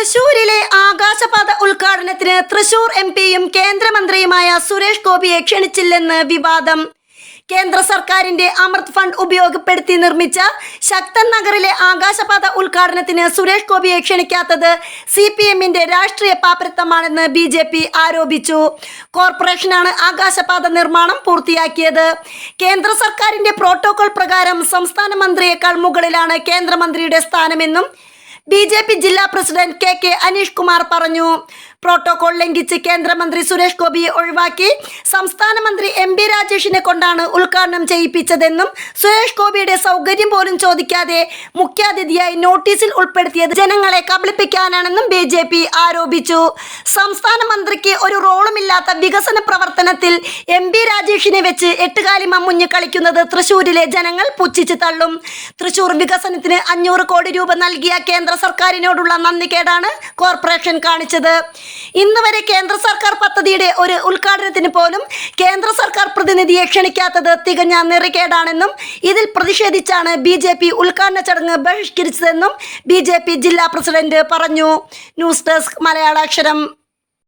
തൃശൂരിലെ ആകാശപാത ഉദ്ഘാടനത്തിന് തൃശൂർ എംപിയും കേന്ദ്രമന്ത്രിയുമായ സുരേഷ് ഗോപിയെ ക്ഷണിച്ചില്ലെന്ന് വിവാദം. കേന്ദ്ര സർക്കാരിന്റെ അമൃത് ഫണ്ട് ഉപയോഗപ്പെടുത്തി നിർമ്മിച്ച ശക്തൻ നഗറിലെ ആകാശപാത ഉദ്ഘാടനത്തിന് സുരേഷ് ഗോപിയെ ക്ഷണിക്കാത്തത് CPMന്റെ രാഷ്ട്രീയ പാപ്പരത്തമാണെന്ന് BJP ആരോപിച്ചു. കോർപ്പറേഷനാണ് ആകാശപാത നിർമ്മാണം പൂർത്തിയാക്കിയത്. കേന്ദ്ര സർക്കാരിന്റെ പ്രോട്ടോകോൾ പ്രകാരം സംസ്ഥാന മന്ത്രിയേക്കാൾ മുകളിലാണ് കേന്ദ്രമന്ത്രിയുടെ സ്ഥാനമെന്നും BJP ജില്ലാ പ്രസിഡന്റ് KK അനീഷ് കുമാർ പറഞ്ഞു. പ്രോട്ടോകോൾ ലംഘിച്ച് കേന്ദ്രമന്ത്രി സുരേഷ് ഗോപിയെ ഒഴിവാക്കി സംസ്ഥാന മന്ത്രി MB രാജേഷിനെ കൊണ്ടാണ് ഉദ്ഘാടനം ചെയ്യിപ്പിച്ചതെന്നും സുരേഷ് ഗോപിയുടെ സൗകര്യം പോലും ചോദിക്കാതെ മുഖ്യാതിഥിയായി നോട്ടീസിൽ ഉൾപ്പെടുത്തിയത് ജനങ്ങളെ കബളിപ്പിക്കാനാണെന്നും BJP ആരോപിച്ചു. സംസ്ഥാന മന്ത്രിക്ക് ഒരു റോളുമില്ലാത്ത വികസന പ്രവർത്തനത്തിൽ MB രാജേഷിനെ വെച്ച് എട്ടുകാലി മമ്മുഞ്ഞ് കളിക്കുന്നത് തൃശൂരിലെ ജനങ്ങൾ പുച്ഛിച്ച് തള്ളും. തൃശൂർ വികസനത്തിന് 500 കോടി രൂപ നൽകിയ കേന്ദ്ര സർക്കാരിനോടുള്ള നന്ദികേടാണ് കോർപ്പറേഷൻ കാണിച്ചത്. ഇന്ന് വരെ കേന്ദ്ര സർക്കാർ പദ്ധതിയുടെ ഒരു ഉദ്ഘാടനത്തിന് പോലും കേന്ദ്ര സർക്കാർ പ്രതിനിധിയെ ക്ഷണിക്കാത്തത് തികഞ്ഞ നെറികേടാണെന്നും ഇതിൽ പ്രതിഷേധിച്ചാണ് BJP ഉദ്ഘാടന ചടങ്ങ് ബഹിഷ്കരിച്ചതെന്നും BJP ജില്ലാ പ്രസിഡന്റ് പറഞ്ഞു. News desk മലയാളാക്ഷരം.